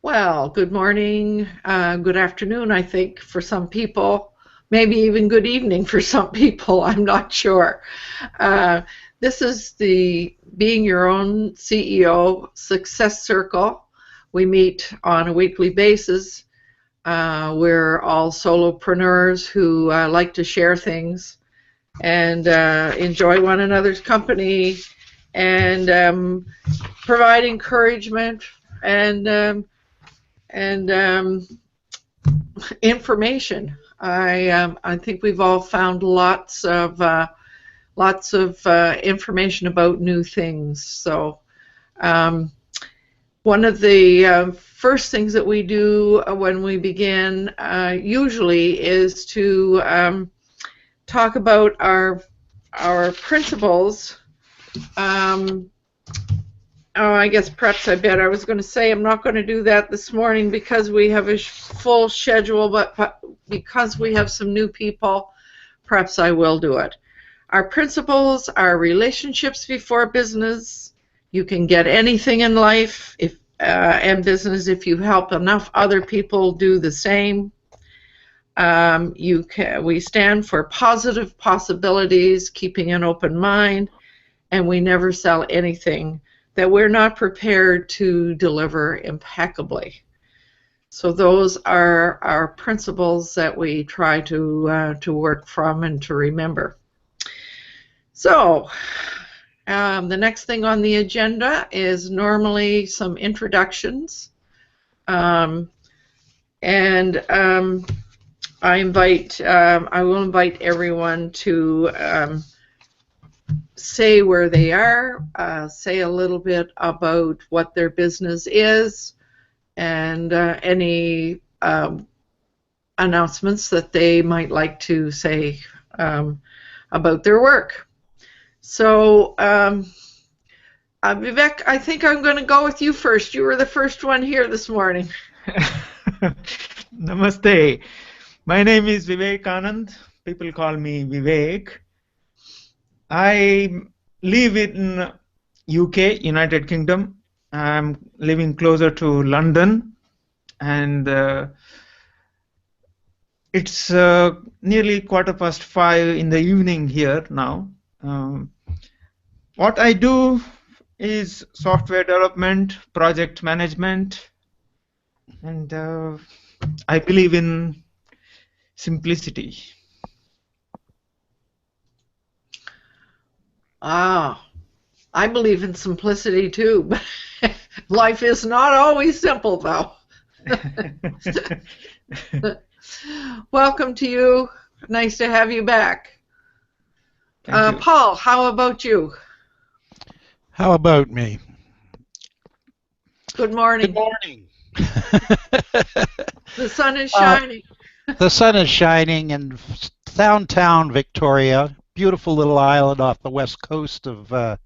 Well, good morning, good afternoon, I think, for some people. Maybe even good evening for some people. I'm not sure. Uh, this is the Being Your Own CEO Success Circle. We meet on a weekly basis. We're all solopreneurs who like to share things and enjoy one another's company and provide encouragement and and information. I think we've all found lots of information about new things. So um, one of the first things that we do when we begin usually is to talk about our principles. Um, Oh, I guess perhaps I bet I was going to say I'm not going to do that this morning because we have a full schedule, but because we have some new people, perhaps I will do it. Our principles are relationships before business. You can get anything in life and business if you help enough other people do the same. We stand for positive possibilities, keeping an open mind, and we never sell anything that we're not prepared to deliver impeccably. So those are our principles that we try to work from and to remember. So the next thing on the agenda is normally some introductions, um, and I will invite everyone to say where they are, say a little bit about what their business is, and any announcements that they might like to say about their work. So, Vivek, I think I'm going to go with you first. You were the first one here this morning. Namaste. My name is Vivek Anand. People call me Vivek. I live in UK, United Kingdom. I'm living closer to London, and it's nearly 5:15 in the evening here now. What I do is software development, project management, and I believe in simplicity. Ah, I believe in simplicity too. Life is not always simple, though. Welcome to you. Nice to have you back. Thank you. Paul, how about you? How about me? Good morning. Good morning. The sun is shining. The sun is shining in downtown Victoria, beautiful little island off the west coast of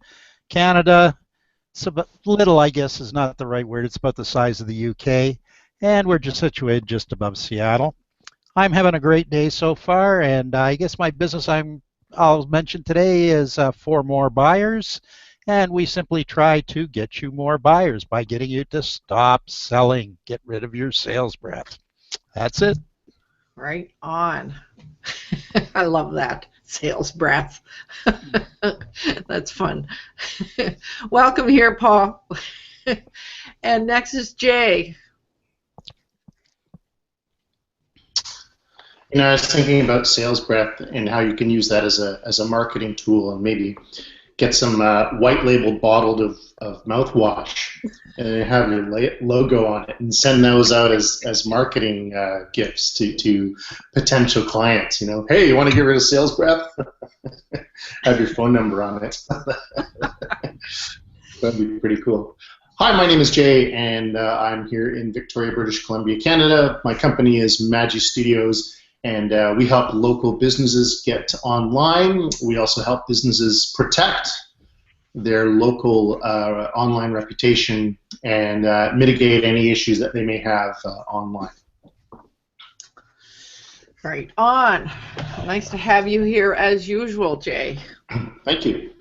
Canada. It's about little, I guess, is not the right word. It's about the size of the UK, and we're just situated just above Seattle. I'm having a great day so far, and I guess my business I'll mention today is for more buyers, and we simply try to get you more buyers by getting you to stop selling, get rid of your sales breath. That's it. Right on. I love that. Sales breath. That's fun. Welcome here, Paul. And next is Jay. I was thinking about sales breath and how you can use that as a marketing tool, and maybe get some white labeled bottled of mouthwash and have your logo on it, and send those out as marketing gifts to potential clients. Hey, you want to get rid of sales breath? Have your phone number on it. That'd be pretty cool. Hi, my name is Jay, and I'm here in Victoria, British Columbia, Canada. My company is Magi Studios, and we help local businesses get online. We also help businesses protect their local online reputation and mitigate any issues that they may have online. Right on. Nice to have you here as usual, Jay. Thank you.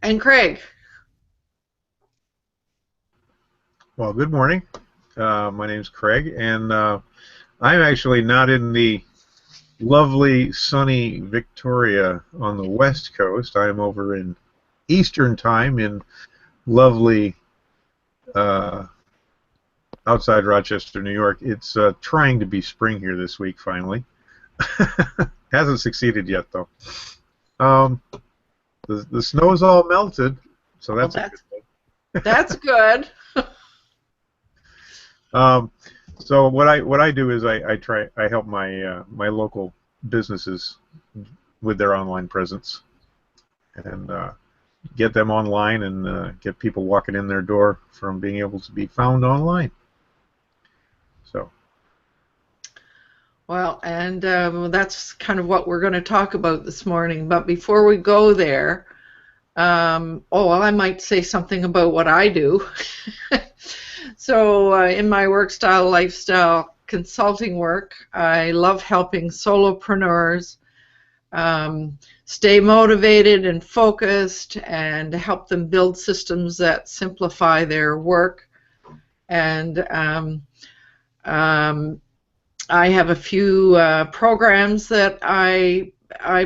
And Craig. Well, good morning. My name's Craig, and I'm actually not in the lovely, sunny Victoria on the West Coast. I'm over in Eastern Time in lovely uh, outside Rochester, New York. It's trying to be spring here this week, finally. Hasn't succeeded yet, though. The snow's all melted, so that's a good thing. That's good. So what I do is I help my local businesses with their online presence and get them online and get people walking in their door from being able to be found online. So. Well, and that's kind of what we're going to talk about this morning. But before we go there, I might say something about what I do. So in my work style, lifestyle consulting work, I love helping solopreneurs stay motivated and focused and help them build systems that simplify their work. And I have a few programs that I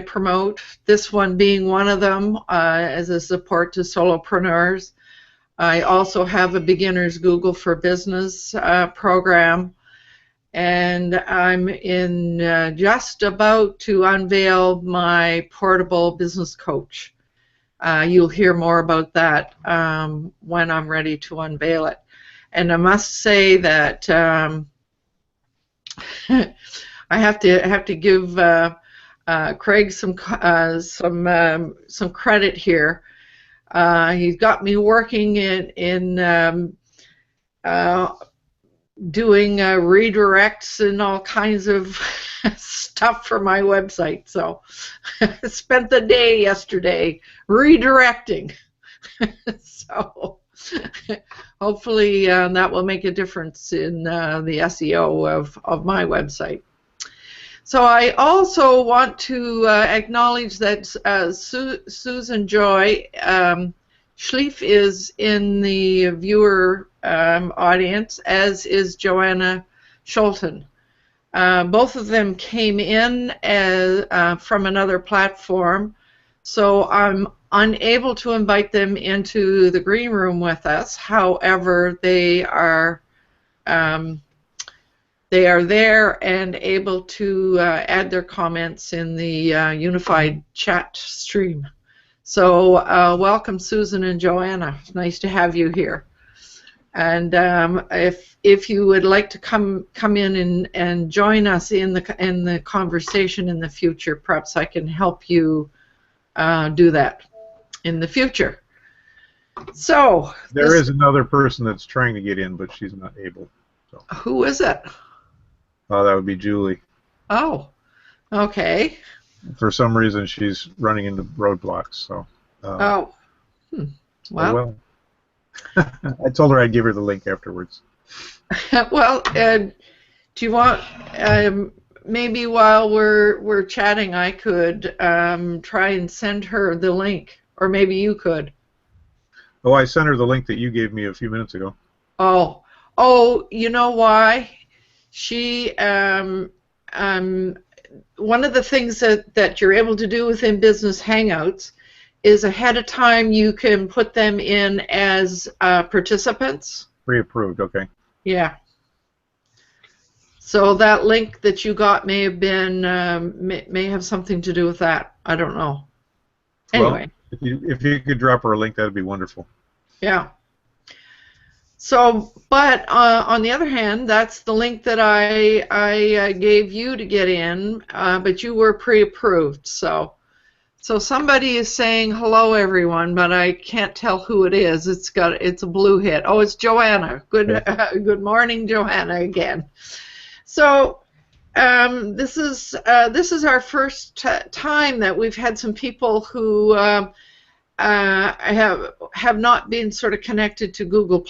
promote, this one being one of them as a support to solopreneurs. I also have a Beginner's Google for Business program, and I'm in just about to unveil my portable business coach. You'll hear more about that when I'm ready to unveil it. And I must say that I have to give Craig some credit here. He's got me working in doing redirects and all kinds of stuff for my website. So I spent the day yesterday redirecting. So hopefully that will make a difference in the SEO of my website. So I also want to acknowledge that Susan Joy Schlief is in the viewer audience, as is Joanna Scholten. Both of them came in from another platform, so I'm unable to invite them into the green room with us. However, they are there and able to add their comments in the unified chat stream. So welcome, Susan and Joanna. It's nice to have you here. And if you would like to come in and join us in the conversation in the future, perhaps I can help you do that in the future. So there is another person that's trying to get in, but she's not able. So. Who is it? Oh, that would be Julie. Oh, okay. For some reason, she's running into roadblocks. So. Well. Well. I told her I'd give her the link afterwards. Well, do you want maybe while we're chatting, I could try and send her the link, or maybe you could. Oh, I sent her the link that you gave me a few minutes ago. Oh, you know why? She one of the things that you're able to do within Business Hangouts is ahead of time you can put them in as participants. Pre-approved, okay. Yeah. So that link that you got may have been may have something to do with that. I don't know. Anyway. Well, if you could drop her a link, that'd be wonderful. Yeah. So, but on the other hand, that's the link that I gave you to get in, but you were pre-approved. So somebody is saying hello, everyone, but I can't tell who it is. It's a blue hit. Oh, it's Joanna. Good morning, Joanna, again. So this is our first time that we've had some people who have not been sort of connected to Google+.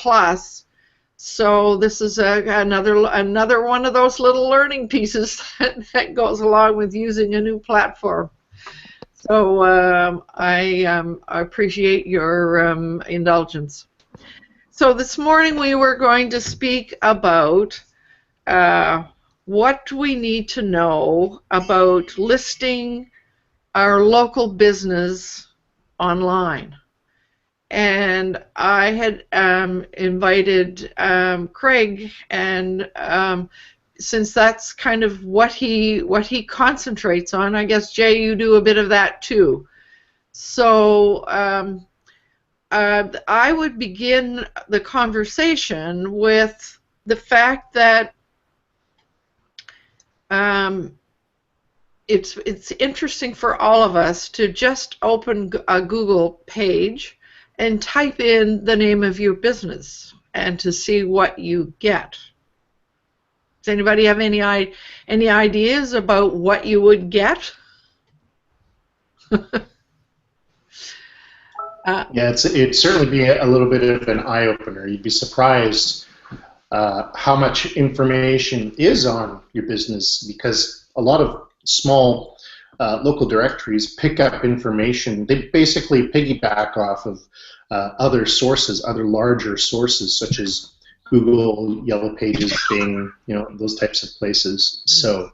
So this is another one of those little learning pieces that goes along with using a new platform. So I appreciate your indulgence. So this morning we were going to speak about what we need to know about listing our local business online. And I had invited Craig, and since that's kind of what he concentrates on, I guess Jay, you do a bit of that too. So I would begin the conversation with the fact that it's interesting for all of us to just open a Google page and type in the name of your business and to see what you get. Does anybody have any ideas about what you would get? Yeah, it'd certainly be a little bit of an eye-opener. You'd be surprised how much information is on your business, because a lot of small local directories pick up information. They basically piggyback off of other sources, other larger sources, such as Google, Yellow Pages, Bing, those types of places. So,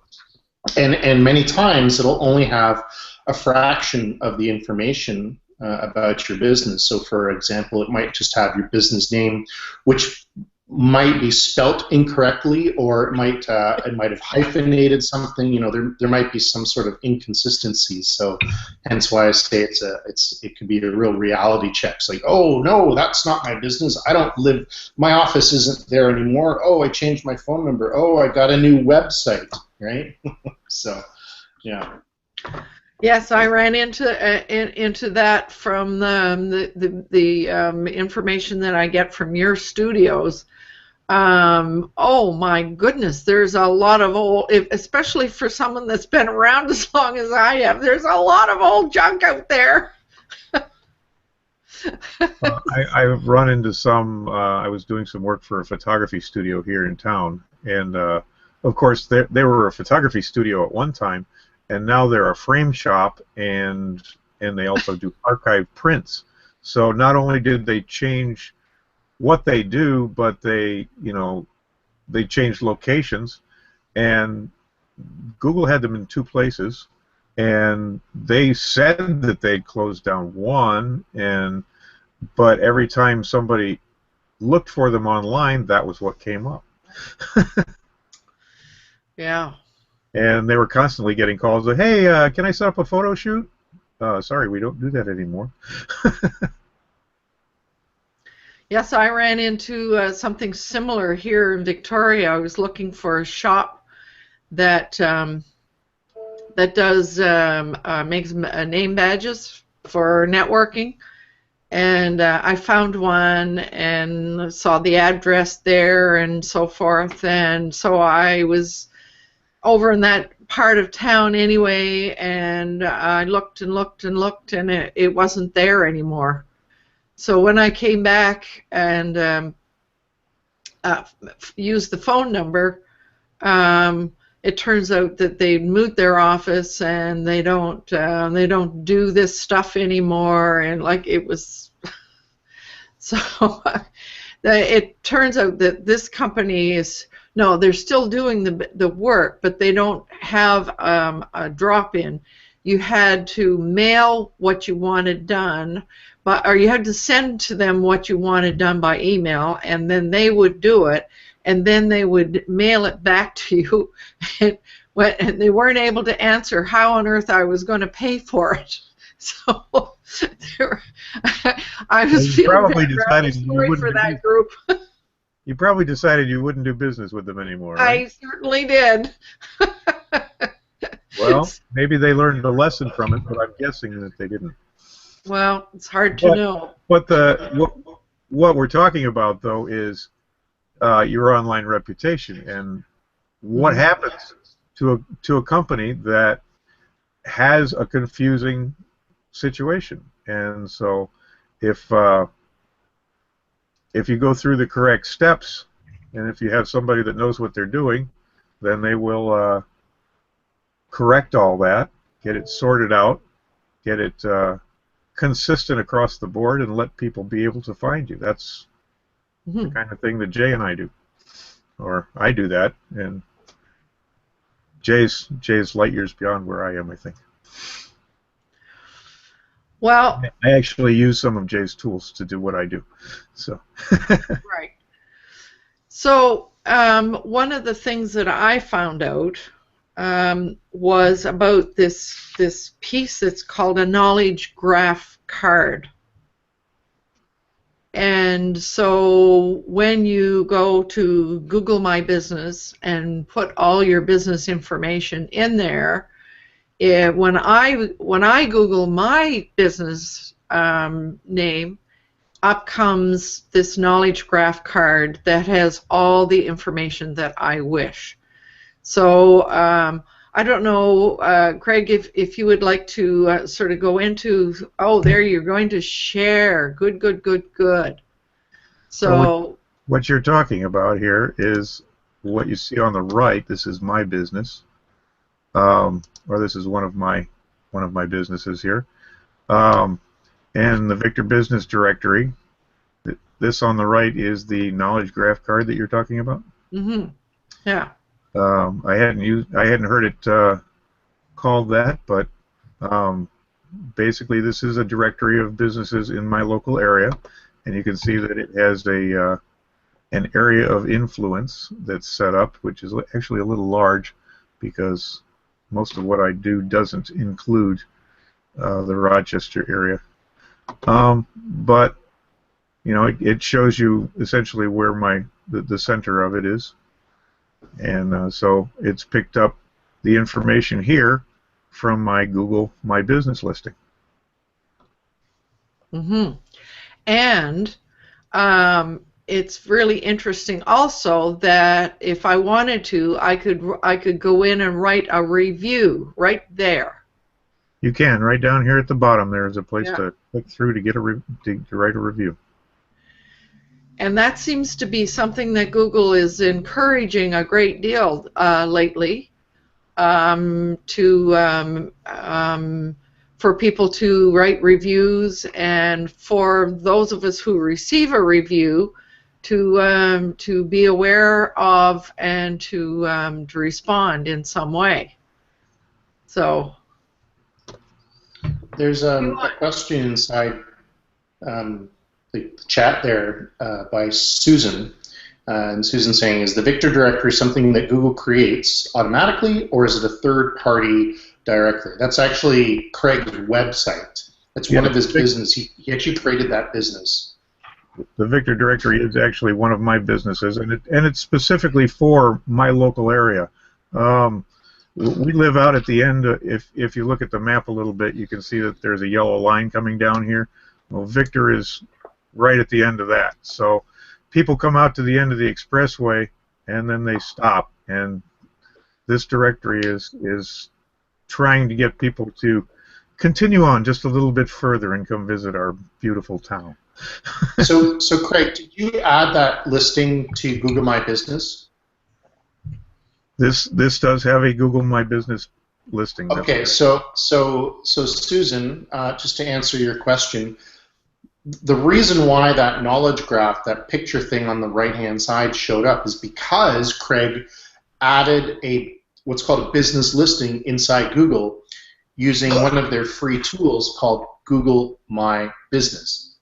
and many times it'll only have a fraction of the information about your business. So, for example, it might just have your business name, which might be spelt incorrectly, or it might have hyphenated something. There might be some sort of inconsistency. So, hence why I say it could be a real reality check. It's like, oh no, that's not my business. I don't live. My office isn't there anymore. Oh, I changed my phone number. Oh, I got a new website. Right. So, yeah. Yes, I ran into that from the information that I get from your studios. Oh my goodness, there's a lot of old, especially for someone that's been around as long as I have, there's a lot of old junk out there. I've run into some. I was doing some work for a photography studio here in town, and of course they were a photography studio at one time, and now they're a frame shop, and they also do archive prints. So not only did they change what they do, but they changed locations, and Google had them in 2 places, and they said that they'd closed down one, but every time somebody looked for them online, that was what came up. Yeah. And they were constantly getting calls like, hey, can I set up a photo shoot? Sorry, we don't do that anymore. Yes, I ran into something similar here in Victoria. I was looking for a shop that does makes name badges for networking, and I found one and saw the address there and so forth, and so I was over in that part of town anyway, and I looked and looked and looked, and it wasn't there anymore. So when I came back and used the phone number, it turns out that they moved their office and they don't do this stuff anymore, and like it was. So it turns out that this company is. No, they're still doing the work, but they don't have a drop-in. You had to mail what you wanted done, or you had to send to them what you wanted done by email, and then they would do it, and then they would mail it back to you. And they weren't able to answer how on earth I was going to pay for it. So I was feeling sorry for that group. You probably decided you wouldn't do business with them anymore, right? I certainly did. Well, maybe they learned a lesson from it, but I'm guessing that they didn't. Well, it's hard to know. But what we're talking about, though, is your online reputation, and what happens to a company that has a confusing situation. And so, if you go through the correct steps, and if you have somebody that knows what they're doing, then they will correct all that, get it sorted out, get it consistent across the board, and let people be able to find you. That's the kind of thing that Jay and I do, or I do that, and Jay's light years beyond where I am, I think. Well, I actually use some of Jay's tools to do what I do. So. right. So one of the things that I found out was about this piece that's called a knowledge graph card. And so when you go to Google My Business and put all your business information in there, when I Google my business name, up comes this knowledge graph card that has all the information that I wish. So I don't know, Craig, if you would like to sort of go into, oh, there you're going to share. Good, good, good, good. So what you're talking about here is what you see on the right. This is my business, or this is one of my businesses here, and the Victor Business Directory. This on the right is the knowledge graph card that you're talking about. Mm-hmm. Yeah. I hadn't heard it called that, but basically this is a directory of businesses in my local area, and you can see that it has an area of influence that's set up, which is actually a little large because most of what I do doesn't include the Rochester area. But you know, it shows you essentially where the center of it is. And so it's picked up the information here from my Google My Business listing. Mm-hmm. And it's really interesting also that if I wanted to, I could go in and write a review right there. You can, right down here at the bottom. There's a place Yeah. to click through to get to write a review. And that seems to be something that Google is encouraging a great deal lately, for people to write reviews, and for those of us who receive a review to be aware of and to respond in some way. So There's a question inside the chat there by Susan. And Susan saying, is the Victor directory something that Google creates automatically, or is it a third-party directory? That's actually Craig's website. That's one of his business. He actually created that business. The Victor directory is actually one of my businesses, and it's specifically for my local area. We live out at the end. If you look at the map a little bit, you can see that there's a yellow line coming down here. Well, Victor is right at the end of that. So people come out to the end of the expressway, and then they stop. And this directory is trying to get people to continue on just a little bit further and come visit our beautiful town. So Craig, did you add that listing to Google My Business? This does have a Google My Business listing. Okay, so Susan, just to answer your question, the reason why that knowledge graph, that picture thing on the right-hand side showed up is because Craig added what's called a business listing inside Google using one of their free tools called Google My Business.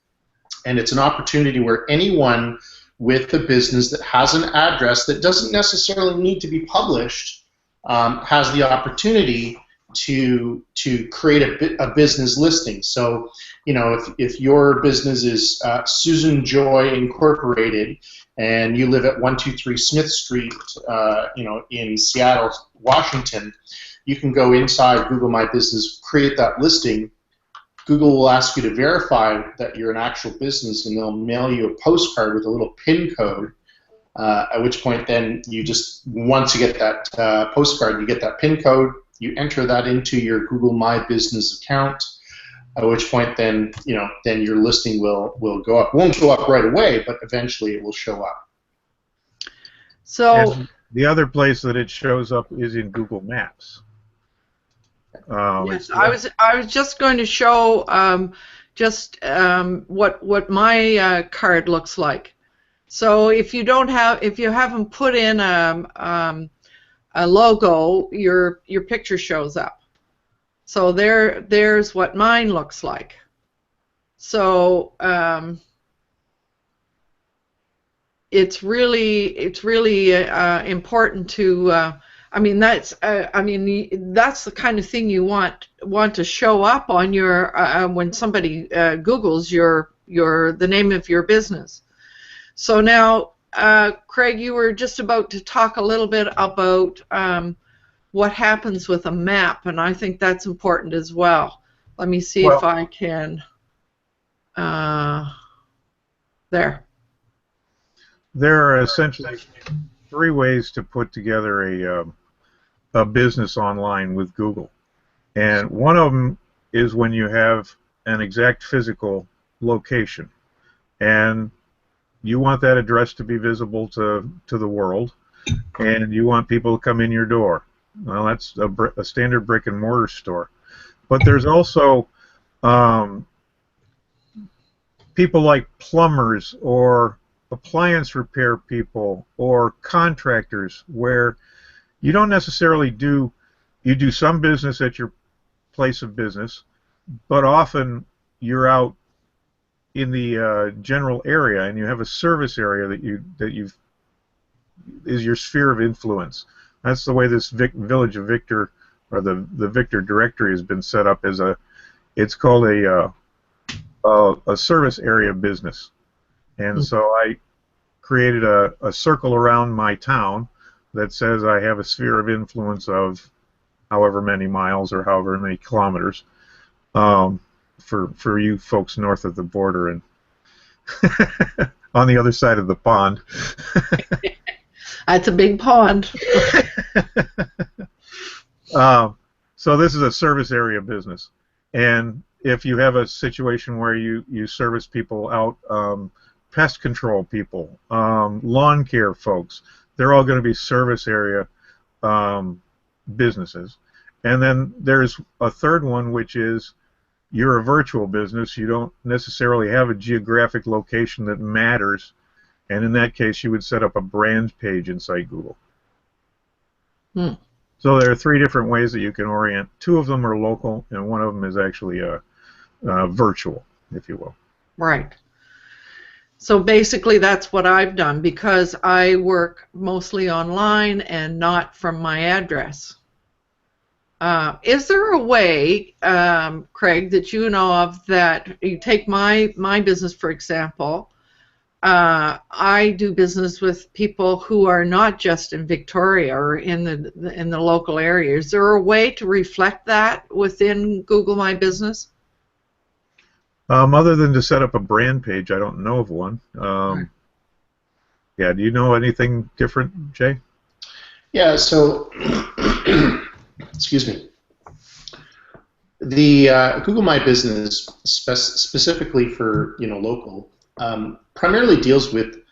And it's an opportunity where anyone with a business that has an address that doesn't necessarily need to be published has the opportunity to create a business listing. So, you know, if your business is Susan Joy Incorporated and you live at 123 Smith Street, you know, in Seattle, Washington, you can go inside Google My Business, create that listing. Google will ask you to verify that you're an actual business, and they'll mail you a postcard with a little PIN code, at which point then you just, once you get that postcard, you get that PIN code, you enter that into your Google My Business account, at which point then, you know, then your listing will go up. It won't go up right away, but eventually it will show up. So And the other place that it shows up is in Google Maps. yes, I was just going to show what my card looks like. So if you haven't put in a logo, your picture shows up. So there's what mine looks like. So it's really important to. I mean that's the kind of thing you want to show up on your when somebody Googles the name of your business. So now, Craig, you were just about to talk a little bit about what happens with a map, and I think that's important as well. Let me see if I can. There. There are essentially 3 ways to put together a business online with Google, and one of them is when you have an exact physical location, and you want that address to be visible to the world, and you want people to come in your door. Well, that's a standard brick and mortar store. But there's also people like plumbers or appliance repair people or contractors, where you don't necessarily do some business at your place of business, but often you're out in the general area, and you have a service area that is your sphere of influence. That's the way this Village of Victor, or the Victor directory, has been set up. It's called a service area business, and so I created a circle around my town that says I have a sphere of influence of however many miles or however many kilometers. For you folks north of the border and on the other side of the pond. That's a big pond. So this is a service area business, and if you have a situation where you service people out, pest control people, lawn care folks, they're all going to be service area businesses. And then there's a third one, which is you're a virtual business. You don't necessarily have a geographic location that matters, and in that case, you would set up a brand page inside Google. So there are 3 different ways that you can orient. 2 of them are local, and 1 of them is actually virtual, if you will. Right. So basically, that's what I've done, because I work mostly online and not from my address. Is there a way, Craig, that you know of, that you take my business, for example? I do business with people who are not just in Victoria or in the local area. Is there a way to reflect that within Google My Business? Other than to set up a brand page, I don't know of one. Yeah, do you know anything different, Jay? Yeah, so excuse me. The Google My Business, specifically for local, primarily deals with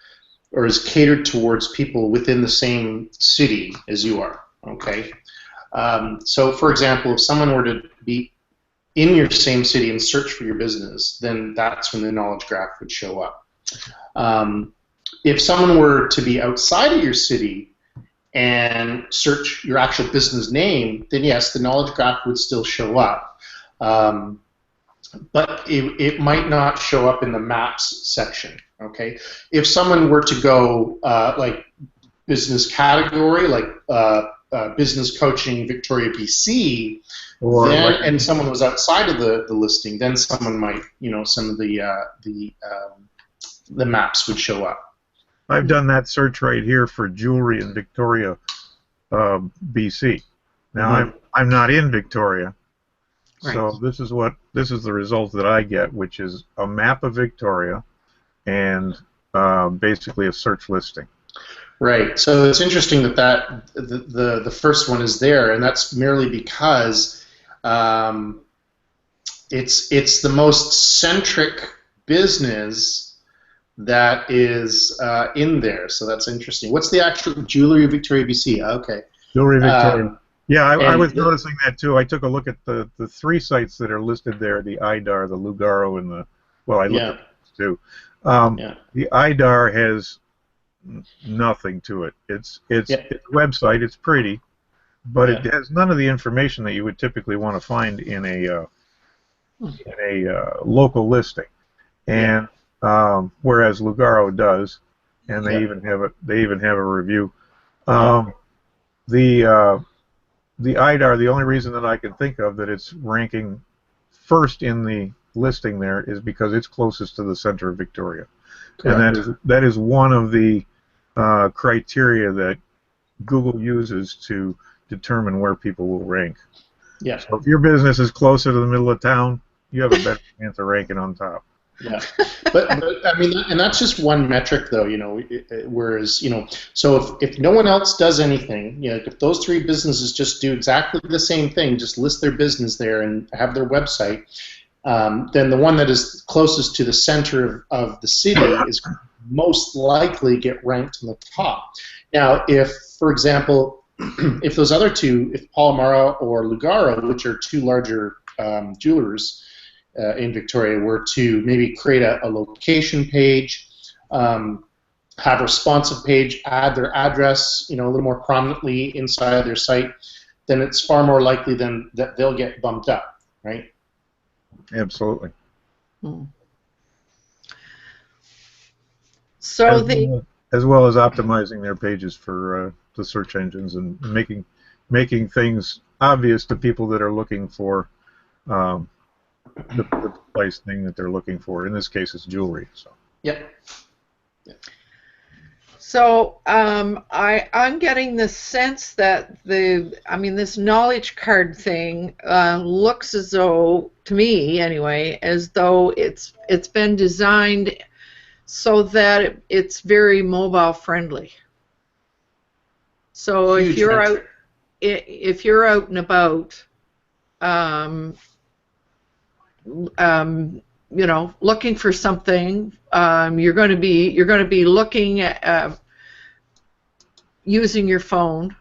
or is catered towards people within the same city as you are. Okay, so for example, if someone were to be in your same city and search for your business, then that's when the knowledge graph would show up. If someone were to be outside of your city and search your actual business name, then yes, the knowledge graph would still show up. But it might not show up in the maps section. Okay, if someone were to go like business category, like business coaching Victoria, BC, and someone was outside of the listing, then someone might, some of the maps would show up. I've done that search right here for jewelry in Victoria, BC. Now I'm not in Victoria, so this is the result that I get, which is a map of Victoria and basically a search listing. Right. So it's interesting that the first one is there, and that's merely because it's the most centric business that is in there. So that's interesting. What's the actual jewelry of Victoria, BC? Okay. Jewelry Victoria. Yeah, I was noticing that too. I took a look at the 3 sites that are listed there: the IDAR, the Lugaro, and I looked at those too. The IDAR has nothing to it. It's Yeah. a website. It's pretty, but Yeah. it has none of the information that you would typically want to find in a local listing. And whereas Lugaro does, and they Yeah. even have a review. The IDAR, the only reason that I can think of that it's ranking first in the listing there is because it's closest to the center of Victoria. Correct. And that is one of the criteria that Google uses to determine where people will rank. Yeah. So if your business is closer to the middle of town, you have a better chance of ranking on top. Yeah, but I mean, and that's just one metric, though. Whereas so if no one else does anything, if those three businesses just do exactly the same thing, just list their business there and have their website, then the one that is closest to the center of the city is most likely get ranked on the top. Now, if, for example, if those other two, if Palomara or Lugaro, which are two larger jewelers in Victoria, were to maybe create a location page, have a responsive page, add their address, a little more prominently inside their site, then it's far more likely than that they'll get bumped up, right? Absolutely. So as well as optimizing their pages for the search engines and making things obvious to people that are looking for the precise thing that they're looking for. In this case, it's jewelry. So. Yep. So I'm getting the sense that this knowledge card thing looks as though, to me anyway, as though it's been designed so that it's very mobile friendly. So if you're out and about, looking for something, you're going to be looking at using your phone,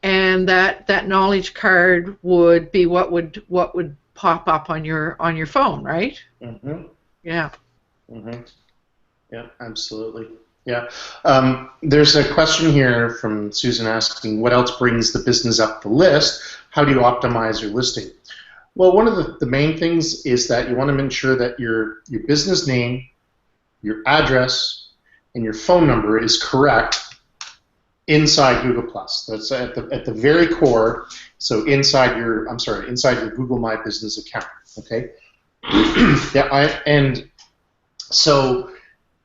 and that knowledge card would be what would pop up on your phone, right? Mm-hmm. Yeah. Mm-hmm. Yeah, absolutely. Yeah. There's a question here from Susan asking, what else brings the business up the list? How do you optimize your listing? Well, one of the main things is that you want to make sure that your business name, your address, and your phone number is correct inside Google+. That's at the very core. So inside your Google My Business account. Okay. And so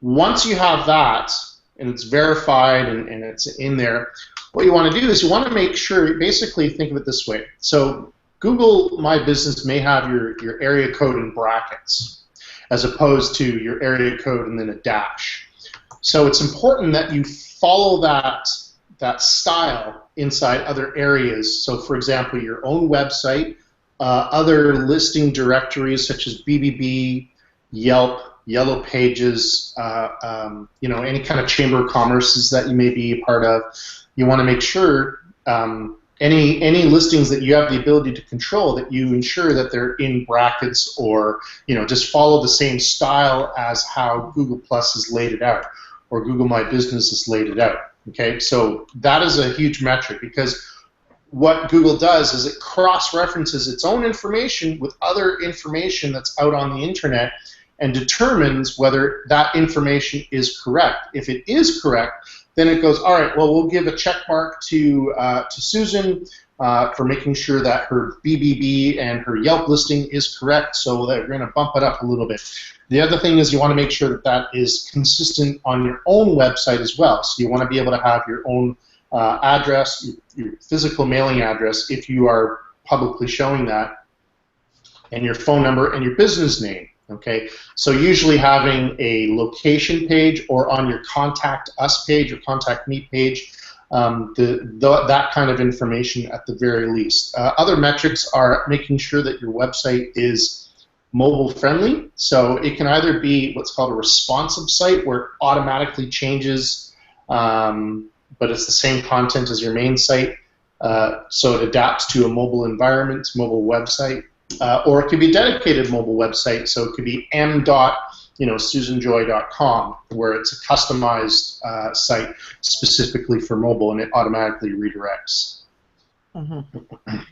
once you have that and it's verified and it's in there, what you want to do is you want to make sure. Basically, think of it this way. So Google My Business may have your area code in brackets as opposed to your area code and then a dash. So it's important that you follow that style inside other areas. So for example, your own website, other listing directories such as BBB, Yelp, Yellow Pages, any kind of chamber of commerces that you may be a part of. You want to make sure any listings that you have the ability to control, that you ensure that they're in brackets or just follow the same style as how Google Plus has laid it out or Google My Business has laid it out. Okay, so that is a huge metric, because what Google does is it cross-references its own information with other information that's out on the internet and determines whether that information is correct. If it is correct, then it goes, all right, well, we'll give a check mark to Susan for making sure that her BBB and her Yelp listing is correct, so that we're going to bump it up a little bit. The other thing is you want to make sure that that is consistent on your own website as well. So you want to be able to have your own address, your physical mailing address, if you are publicly showing that, and your phone number and your business name. Okay, so usually having a location page or on your contact us page or contact me page, that kind of information at the very least. Other metrics are making sure that your website is mobile friendly. So it can either be what's called a responsive site, where it automatically changes, but it's the same content as your main site, so it adapts to a mobile environment, mobile website. Or it could be a dedicated mobile website, so it could be m.google.com susanjoy.com, where it's a customized site specifically for mobile, and it automatically redirects.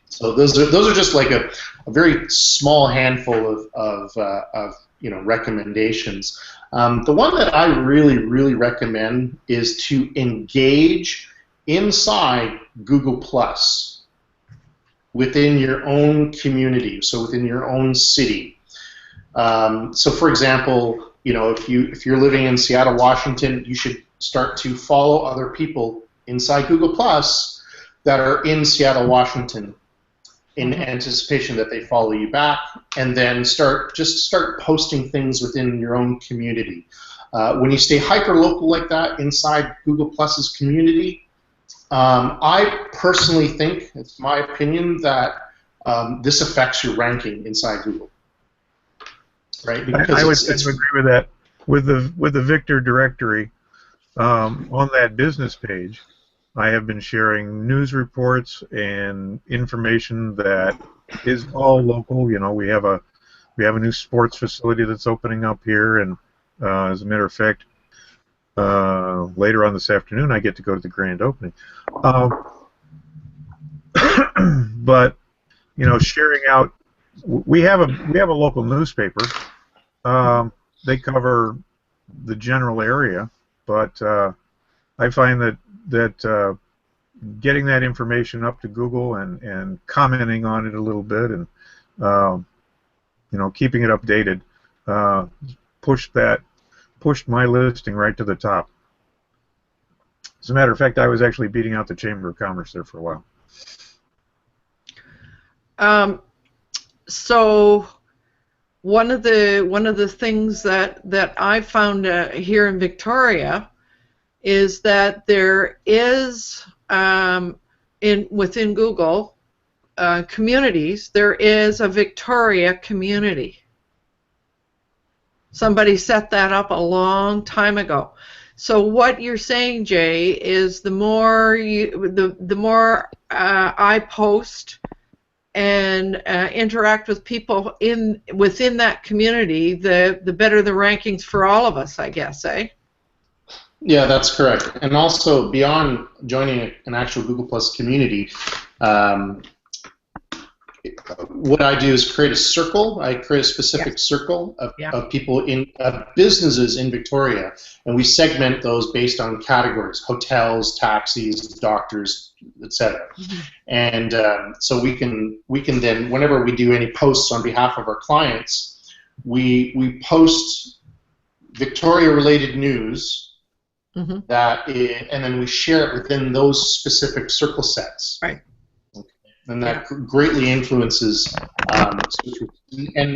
So those are just like a very small handful of recommendations. The one that I really recommend is to engage inside Google Plus within your own community, so within your own city. So for example, if you're living in Seattle, Washington, you should start to follow other people inside Google Plus that are in Seattle, Washington, in anticipation that they follow you back, and then start posting things within your own community. When you stay hyper-local like that inside Google Plus's community, I personally think, it's my opinion, that this affects your ranking inside Google. Right? Because I would agree with that. With the Victor directory, on that business page, I have been sharing news reports and information that is all local. We have a new sports facility that's opening up here, and as a matter of fact, later on this afternoon I get to go to the grand opening. But sharing out, we have a local newspaper. They cover the general area, but I find that getting that information up to Google and commenting on it a little bit and keeping it updated pushed my listing right to the top. As a matter of fact, I was actually beating out the Chamber of Commerce there for a while. So one of the things that I found here in Victoria is that there is within Google communities, there is a Victoria community. Somebody set that up a long time ago. So what you're saying, Jay, is the more I post and interact with people within that community, the better the rankings for all of us, I guess, eh? Yeah, that's correct. And also, beyond joining an actual Google Plus community, what I do is create a circle. I create a specific circle of people in businesses in Victoria, and we segment those based on categories: hotels, taxis, doctors, etc. And so we can then, whenever we do any posts on behalf of our clients, we post Victoria-related news. And then we share it within those specific circle sets. Right. Okay. And that greatly influences. And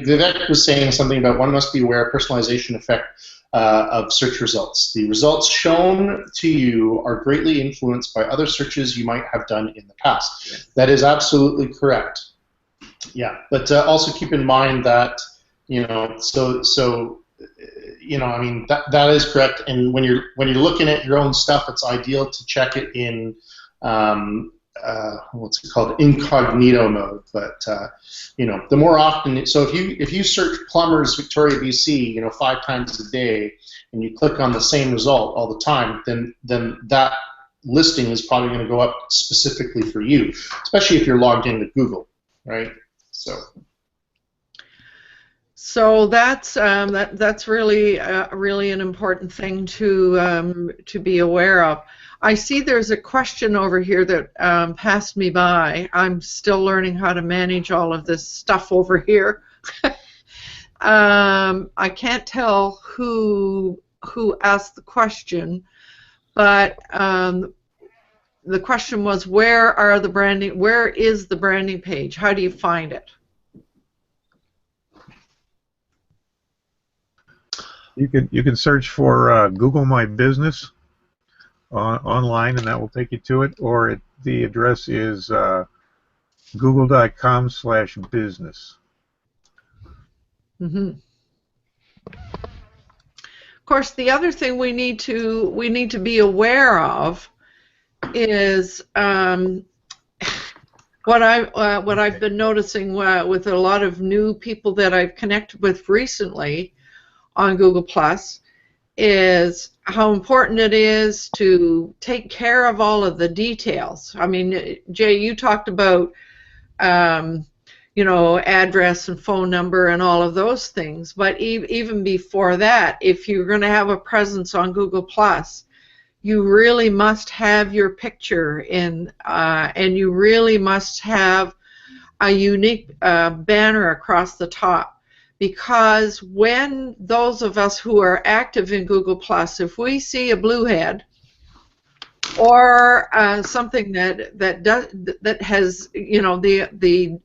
Vivek was saying something about one must be aware of personalization effect of search results. The results shown to you are greatly influenced by other searches you might have done in the past. Yeah. That is absolutely correct. Yeah, but also keep in mind that I mean, that is correct. And when you're looking at your own stuff, it's ideal to check it in what's it called, incognito mode. But the more often, so if you search plumbers Victoria, BC, 5 times a day, and you click on the same result all the time, then that listing is probably going to go up specifically for you, especially if you're logged into Google, right? So that's really an important thing to be aware of. I see there's a question over here that passed me by. I'm still learning how to manage all of this stuff over here. I can't tell who asked the question, but the question was, where is the branding page? How do you find it? You can search for Google My Business online, and that will take you to it. Or the address is google.com/business. Of course, the other thing we need to be aware of is what I've been noticing with a lot of new people that I've connected with recently on Google Plus is how important it is to take care of all of the details. I mean, Jay, you talked about you know, address and phone number and all of those things, but even before that, if you're going to have a presence on Google Plus, you really must have your picture in, and you really must have a unique banner across the top, because when those of us who are active in Google Plus, if we see a blue head or something that has, you know, the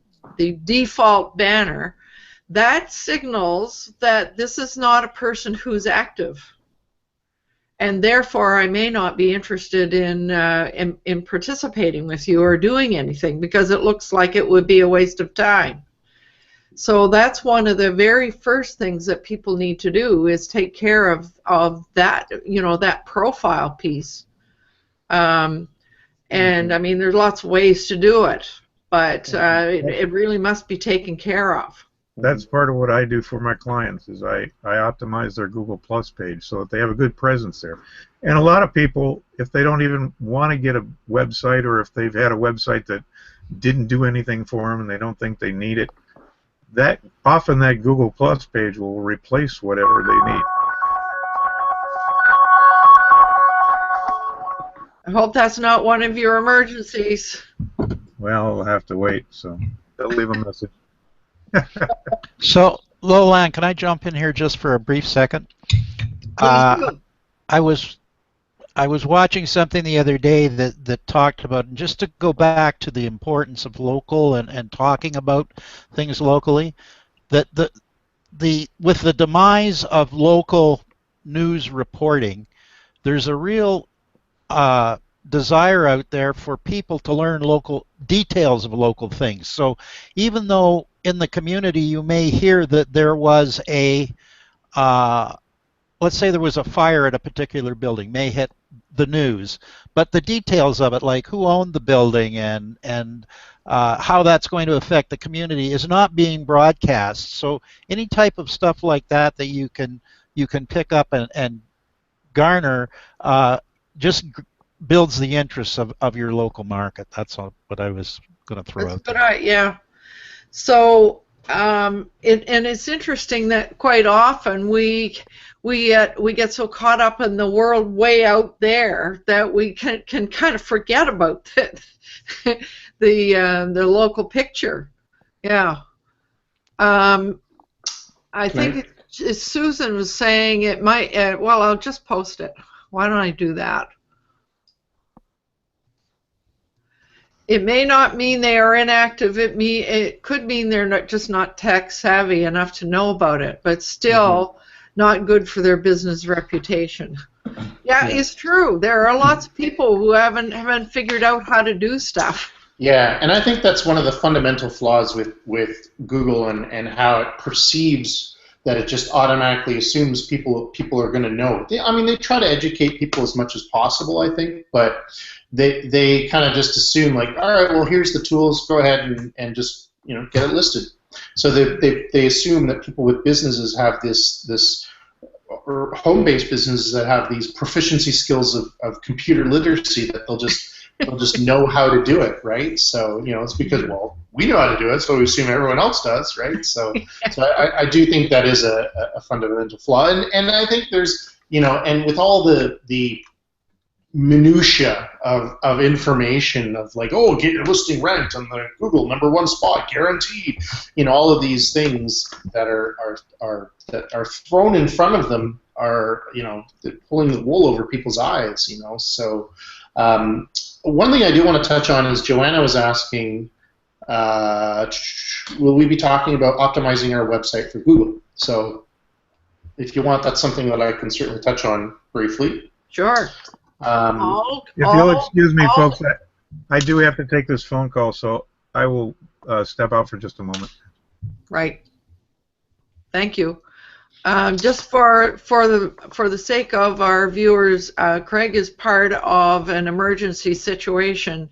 default banner, that signals that this is not a person who's active, and therefore I may not be interested in participating with you or doing anything, because it looks like it would be a waste of time. So that's one of the very first things that people need to do, is take care of that, you know, that profile piece. And I mean, there's lots of ways to do it, but it really must be taken care of. That's part of what I do for my clients, is I optimize their Google Plus page so that they have a good presence there. And a lot of people, if they don't even want to get a website, or if they've had a website that didn't do anything for them and they don't think they need it, that often that Google Plus page will replace whatever they need. I hope that's not one of your emergencies. Well, I'll have to wait, so they'll leave a message. So, Lolan, can I jump in here just for a brief second? Please do. I was watching something the other day that talked about, just to go back to the importance of local and talking about things locally, that with the demise of local news reporting, there's a real desire out there for people to learn local details of local things. So even though in the community you may hear that there was a let's say there was a fire at a particular building, may hit the news, but the details of it, like who owned the building and how that's going to affect the community, is not being broadcast. So any type of stuff like that you can pick up and garner just builds the interests of your local market. That's all what I was going to throw out there. Yeah. So and it's interesting that quite often we get so caught up in the world way out there that we can kind of forget about the local picture. Yeah. I think Susan was saying it might. Well, I'll just post it. Why don't I do that? It may not mean they are inactive. It could mean they're just not tech savvy enough to know about it, but still not good for their business reputation. Yeah, it's true. There are lots of people who haven't figured out how to do stuff. Yeah, and I think that's one of the fundamental flaws with Google and how it perceives that it just automatically assumes people are going to know. I mean, they try to educate people as much as possible, I think, but they kind of just assume, like, all right, well, here's the tools, go ahead and just, you know, get it listed. So they assume that people with businesses have this or home-based businesses that have these proficiency skills of computer literacy, that they'll just know how to do it, right? So, you know, it's because, well, we know how to do it, so we assume everyone else does, right? So I do think that is a fundamental flaw, and I think there's, you know, and with all the minutia of information of, like, oh, get your listing ranked on the Google #1 spot, guaranteed, you know, all of these things that are thrown in front of them are, you know, pulling the wool over people's eyes, you know. So one thing I do want to touch on is Joanna was asking, will we be talking about optimizing our website for Google? So if you want, that's something that I can certainly touch on briefly. Sure. If you'll excuse me, folks, I do have to take this phone call, so I will step out for just a moment. Right. Thank you. Just for the sake of our viewers, Craig is part of an emergency situation.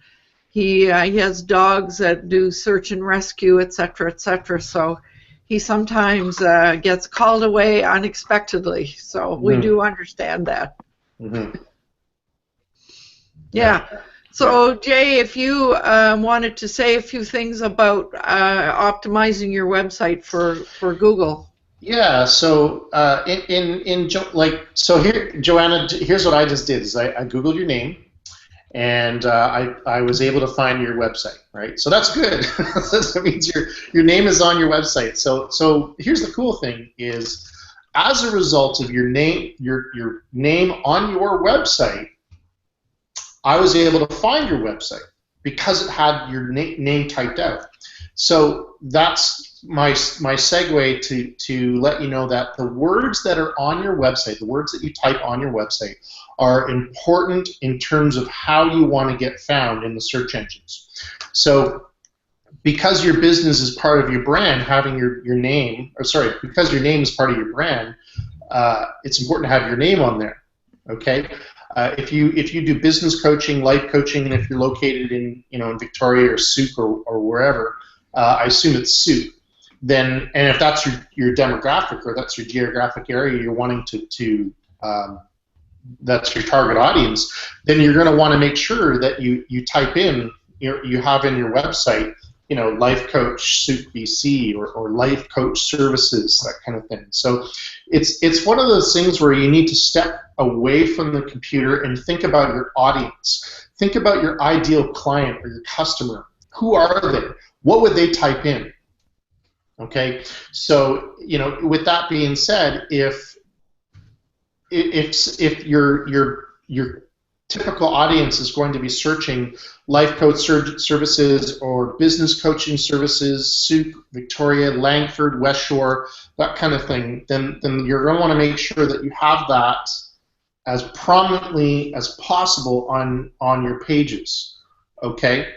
He has dogs that do search and rescue, etc., etc. So he sometimes gets called away unexpectedly. So we do understand that. Mm-hmm. Yeah. So Jay, if you wanted to say a few things about optimizing your website for Google. Yeah, so here, Joanna, here's what I just did is I Googled your name, and I was able to find your website, right? So that's good. That means your name is on your website. So here's the cool thing is, as a result of your name on your website, I was able to find your website because it had your name typed out. So that's my segue to let you know that the words that are on your website, the words that you type on your website, are important in terms of how you want to get found in the search engines. So because your business is part of your brand, having your name, or sorry, because your name is part of your brand, it's important to have your name on there. Okay. If you do business coaching, life coaching, and if you're located in in Victoria or Souk or wherever, I assume it's Souk. Then, and if that's your demographic or that's your geographic area you're wanting to that's your target audience, then you're going to want to make sure that you type in you have in your website life coach Souk BC or life coach services, that kind of thing. So it's one of those things where you need to step away from the computer and think about your audience. Think about your ideal client or your customer. Who are they? What would they type in? Okay, so with that being said, if your typical audience is going to be searching life coach services or business coaching services, Souk, Victoria, Langford, West Shore, that kind of thing, then you're going to want to make sure that you have that as prominently as possible on your pages. Okay.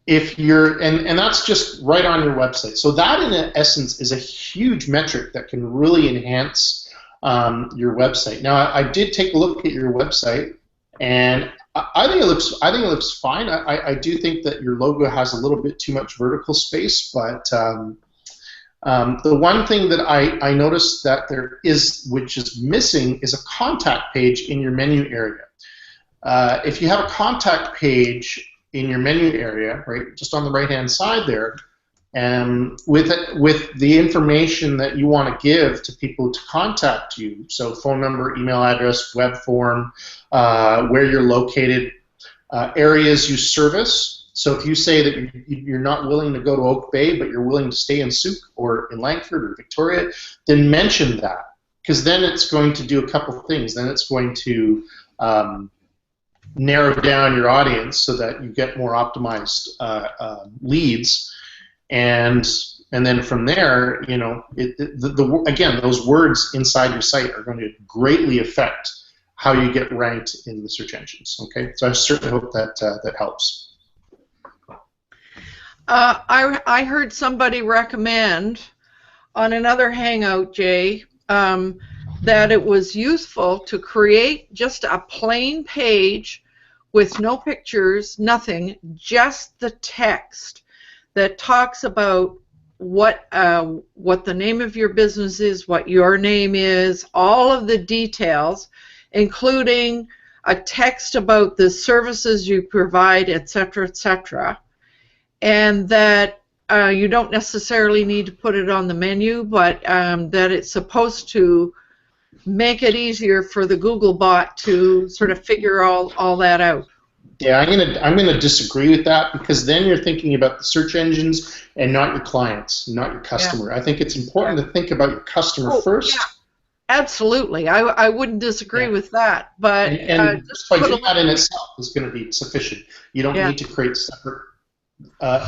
If you're, and that's just right on your website. So that, in essence, is a huge metric that can really enhance your website. Now, I did take a look at your website, and I think it looks fine. I do think that your logo has a little bit too much vertical space, but the one thing that I noticed that there is, which is missing, is a contact page in your menu area. If you have a contact page in your menu area, right, just on the right-hand side there, and with the information that you want to give to people to contact you, so phone number, email address, web form, where you're located, areas you service. So if you say that you're not willing to go to Oak Bay, but you're willing to stay in Souk or in Langford or Victoria, then mention that, because then it's going to do a couple things. Then it's going to narrow down your audience so that you get more optimized leads, and then from there, again, those words inside your site are going to greatly affect how you get ranked in the search engines. Okay, so I certainly hope that that helps. I heard somebody recommend on another Hangout, Jay, that it was useful to create just a plain page with no pictures, nothing, just the text that talks about what the name of your business is, what your name is, all of the details, including a text about the services you provide, etc., etc., and that you don't necessarily need to put it on the menu, but that it's supposed to make it easier for the Google bot to sort of figure all that out. Yeah, I'm gonna disagree with that, because then you're thinking about the search engines and not your clients, not your customer. Yeah. I think it's important to think about your customer first. Yeah. Absolutely, I wouldn't disagree with that, but just by doing that in itself is going to be sufficient. You don't need to create separate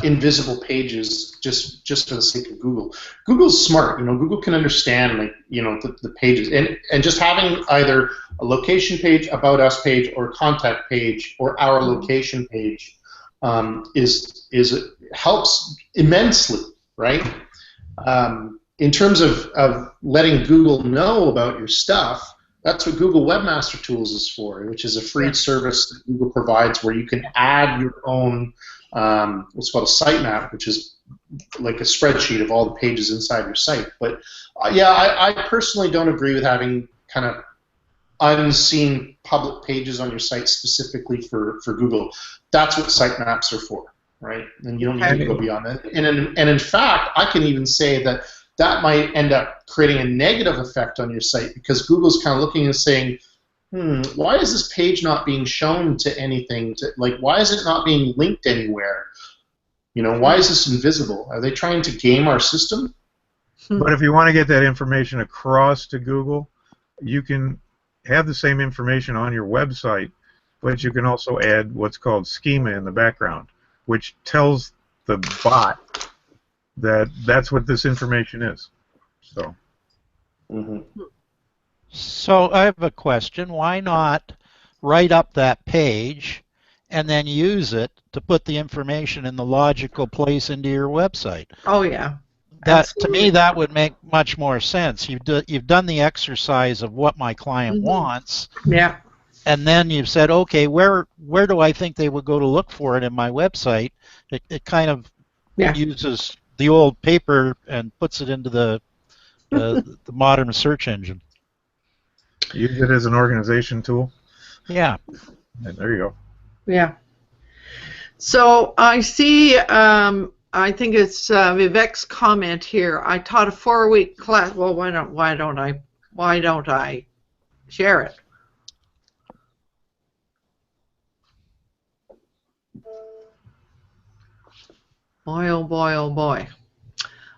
invisible pages just for the sake of Google. Google's smart, Google can understand the pages, and just having either a location page, about us page, or contact page, or our location page helps immensely, right? In terms of letting Google know about your stuff, that's what Google Webmaster Tools is for, which is a free service that Google provides where you can add your own what's called a sitemap, which is like a spreadsheet of all the pages inside your site. But yeah, I personally don't agree with having kind of unseen public pages on your site specifically for Google. That's what sitemaps are for, right? And you don't need to go beyond that. And in fact, I can even say that that might end up creating a negative effect on your site, because Google's kind of looking and saying, why is this page not being shown to anything? Like, why is it not being linked anywhere? You know, why is this invisible? Are they trying to game our system? But if you want to get that information across to Google, you can have the same information on your website, but you can also add what's called schema in the background, which tells the bot that that's what this information is. So. So I have a question. Why not write up that page and then use it to put the information in the logical place into your website? Oh yeah. That, to me, that would make much more sense. You've done the exercise of what my client wants. Yeah. And then you've said, okay, where do I think they would go to look for it in my website? It kind of uses the old paper and puts it into the modern search engine. Use it as an organization tool. Yeah. And there you go. Yeah. So I see. I think it's Vivek's comment here. I taught a 4-week class. Well, why don't I share it? Boy, oh boy, oh boy.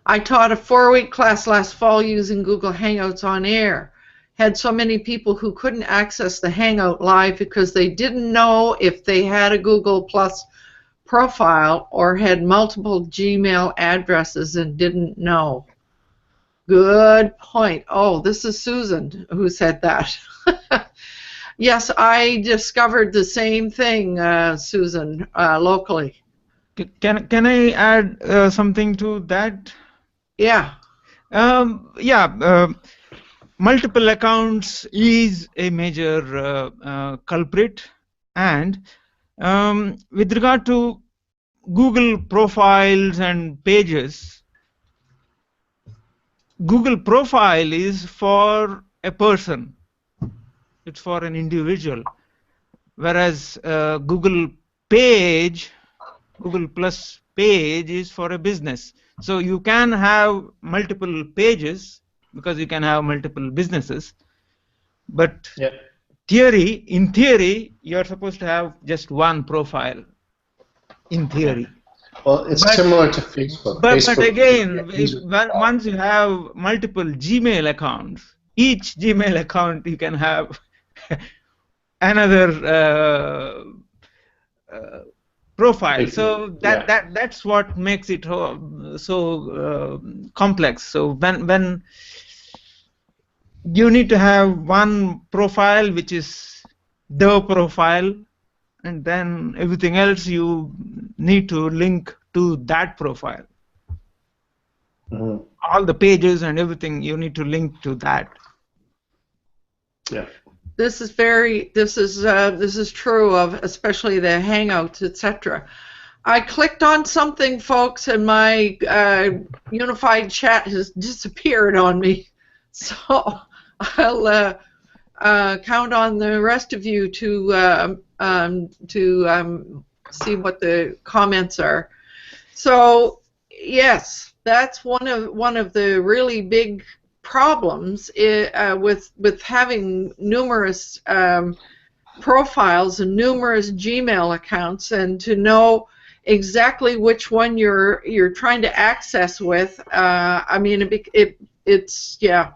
I taught a 4-week class last fall using Google Hangouts on air. Had so many people who couldn't access the Hangout live because they didn't know if they had a Google Plus profile or had multiple Gmail addresses and didn't know. Good point. Oh, this is Susan who said that. Yes, I discovered the same thing, Susan, locally. Can I add something to that? Yeah. Multiple accounts is a major culprit, and with regard to Google profiles and pages, Google profile is for a person. It's for an individual. Whereas Google page, Google Plus page is for a business. So you can have multiple pages because you can have multiple businesses. But in theory, you're supposed to have just one profile. In theory. Well, it's similar to Facebook. But again, once you have multiple Gmail accounts, each Gmail account you can have another profile. So that's what makes it so complex. So when you need to have one profile which is the profile, and then everything else you need to link to that profile. All the pages and everything you need to link to that. Yeah. This is true of especially the Hangouts, etc. I clicked on something, folks, and my unified chat has disappeared on me. So I'll count on the rest of you to see what the comments are. So yes, that's one of the really big problems with having numerous profiles and numerous Gmail accounts, and to know exactly which one you're trying to access with. I mean, it's yeah.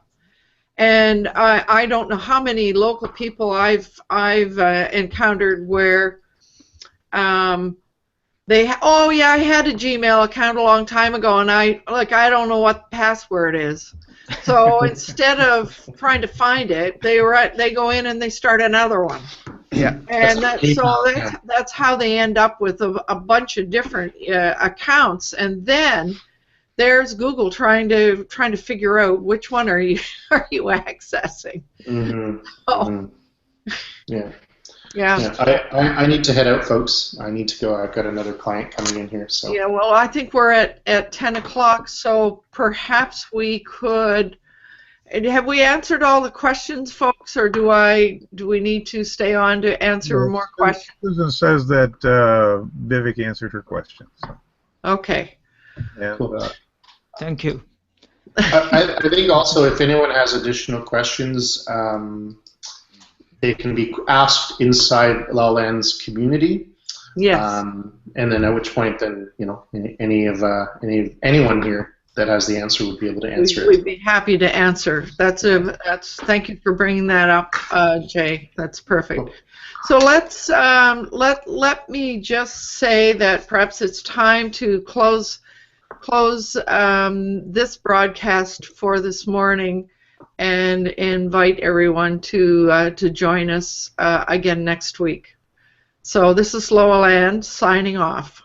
And I don't know how many local people I've encountered where I had a Gmail account a long time ago, and I don't know what the password is. So instead of trying to find it, they go in and they start another one. Yeah. And that's how they end up with a bunch of different accounts, and then there's Google trying to figure out which one are you accessing. Yeah. Yeah. Yeah, I need to head out, folks. I need to go. I've got another client coming in here. So Yeah, well, I think we're at 10 o'clock, so perhaps we could. Have we answered all the questions, folks, or do we need to stay on to answer more questions? Susan says that Vivek answered her question. So. Okay. And, cool. Thank you. I think also if anyone has additional questions, they can be asked inside Lowlands community. Yes. And then at which point, then anyone here that has the answer would be able to answer We'd it. be happy to answer. Thank you for bringing that up, Jay. That's perfect. Cool. So let's let me just say that perhaps it's time to close this broadcast for this morning, and invite everyone to join us again next week. So this is Loa Land signing off.